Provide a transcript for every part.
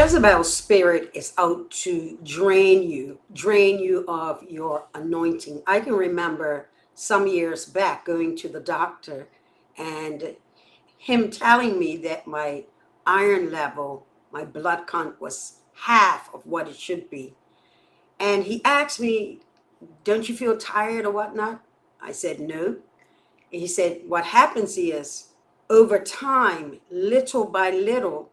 Jezebel's spirit is out to drain you of your anointing. I can remember some years back going to the doctor and him telling me that my iron level, my blood count was half of what it should be. And he asked me, don't you feel tired or whatnot? I said, no. And he said, what happens is over time, little by little,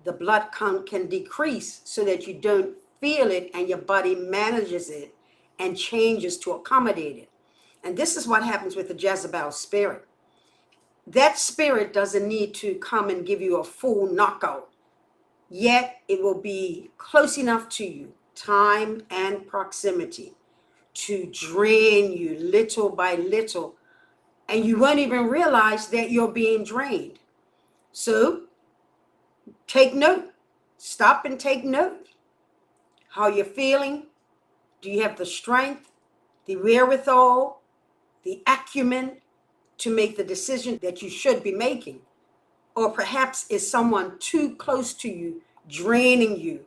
the blood count can decrease so that you don't feel it and your body manages it and changes to accommodate it. And this is what happens with the Jezebel spirit. That spirit doesn't need to come and give you a full knockout, yet it will be close enough to you, time and proximity, to drain you little by little, and you won't even realize that you're being drained. So take note. Stop and take note. How you're feeling. Do you have the strength, the wherewithal, the acumen to make the decision that you should be making? Or perhaps is someone too close to you, draining you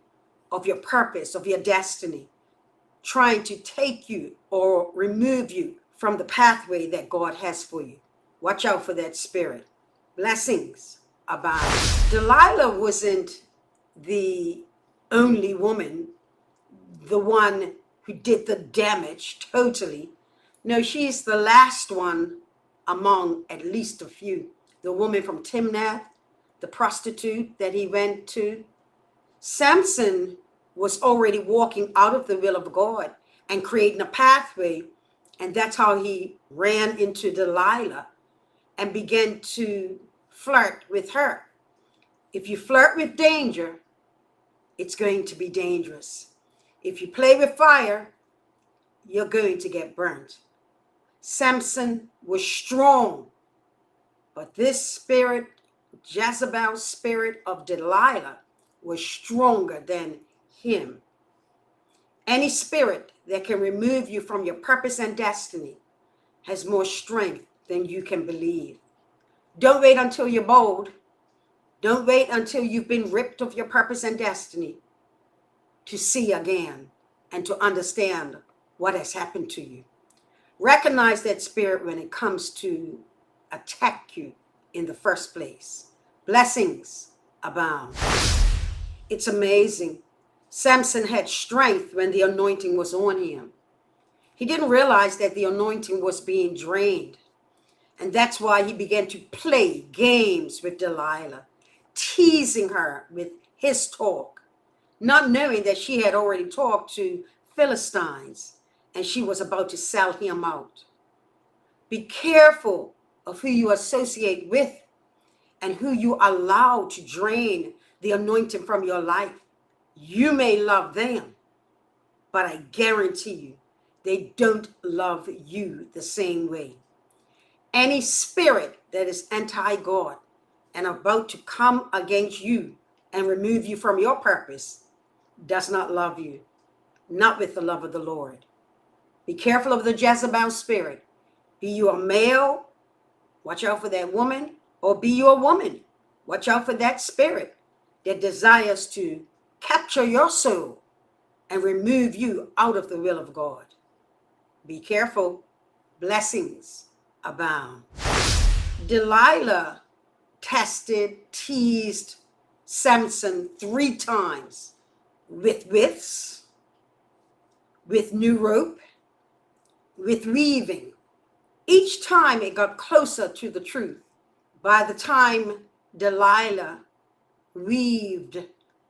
of your purpose, of your destiny, trying to take you or remove you from the pathway that God has for you? Watch out for that spirit. Blessings abound. Delilah wasn't the only woman, the one who did the damage totally. No, she's the last one among at least a few. The woman from Timnath, the prostitute that he went to. Samson was already walking out of the will of God and creating a pathway, and that's how he ran into Delilah and began to flirt with her. If you flirt with danger, it's going to be dangerous. If you play with fire, you're going to get burnt. Samson was strong, but this spirit, Jezebel's spirit of Delilah, was stronger than him. Any spirit that can remove you from your purpose and destiny has more strength than you can believe. Don't wait until you're bold. Don't wait until you've been ripped of your purpose and destiny to see again and to understand what has happened to you. Recognize that spirit when it comes to attack you in the first place. Blessings abound. It's amazing. Samson had strength when the anointing was on him. He didn't realize that the anointing was being drained. And that's why he began to play games with Delilah, teasing her with his talk, not knowing that she had already talked to Philistines and she was about to sell him out. Be careful of who you associate with and who you allow to drain the anointing from your life. You may love them, but I guarantee you, they don't love you the same way. Any spirit that is anti-God and about to come against you and remove you from your purpose does not love you, not with the love of the Lord. Be careful of the Jezebel spirit. Be you a male, watch out for that woman, or be you a woman, watch out for that spirit that desires to capture your soul and remove you out of the will of God. Be careful. Blessings abound. Delilah teased Samson 3 times with withs, with new rope, with weaving. Each time it got closer to the truth. By the time Delilah weaved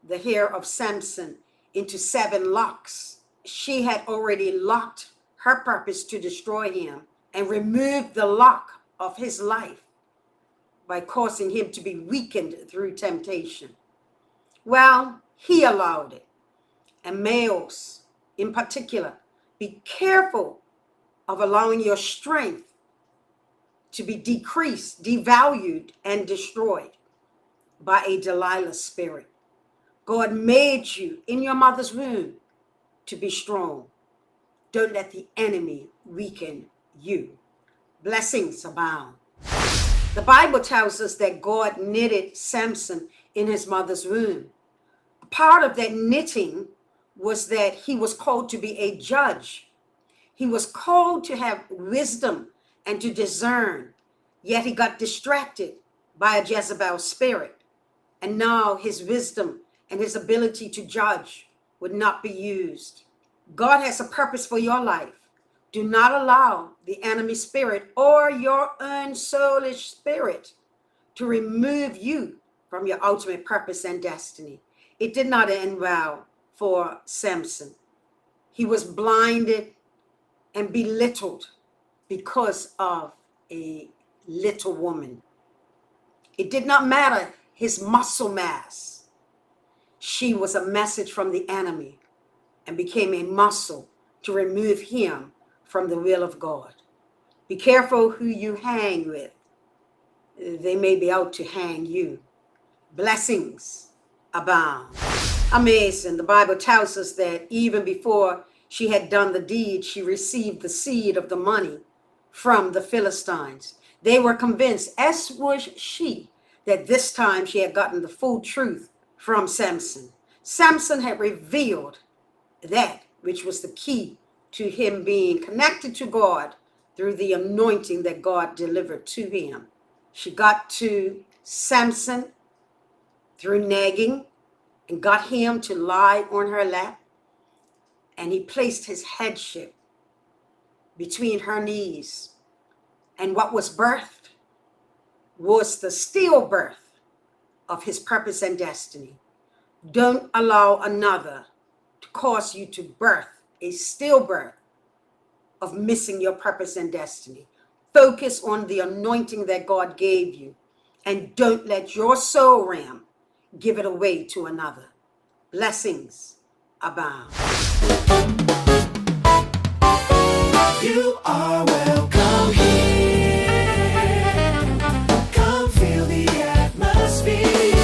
the hair of Samson into 7 locks, she had already locked her purpose to destroy him and removed the lock of his life by causing him to be weakened through temptation. Well, he allowed it. And males in particular, be careful of allowing your strength to be decreased, devalued, and destroyed by a Delilah spirit. God made you in your mother's womb to be strong. Don't let the enemy weaken you. Blessings abound. The Bible tells us that God knitted Samson in his mother's womb. part of that knitting was that he was called to be a judge. He was called to have wisdom and to discern, yet he got distracted by a Jezebel spirit. And now his wisdom and his ability to judge would not be used. God has a purpose for your life. Do not allow the enemy spirit or your own soulish spirit to remove you from your ultimate purpose and destiny. It did not end well for Samson. He was blinded and belittled because of a little woman. It did not matter his muscle mass. She was a message from the enemy and became a muscle to remove him from the will of God. Be careful who you hang with. They may be out to hang you. Blessings abound. Amazing. The Bible tells us that even before she had done the deed, she received the seed of the money from the Philistines. They were convinced, as was she, that this time she had gotten the full truth from Samson. Samson had revealed that which was the key to him being connected to God through the anointing that God delivered to him. She got to Samson through nagging and got him to lie on her lap. And he placed his headship between her knees. And what was birthed was the stillbirth of his purpose and destiny. Don't allow another to cause you to birth a stillbirth of missing your purpose and destiny. Focus on the anointing that God gave you, and don't let your soul realm give it away to another. Blessings abound. You are welcome here. Come feel the atmosphere.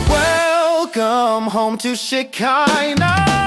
Welcome home to Shekinah.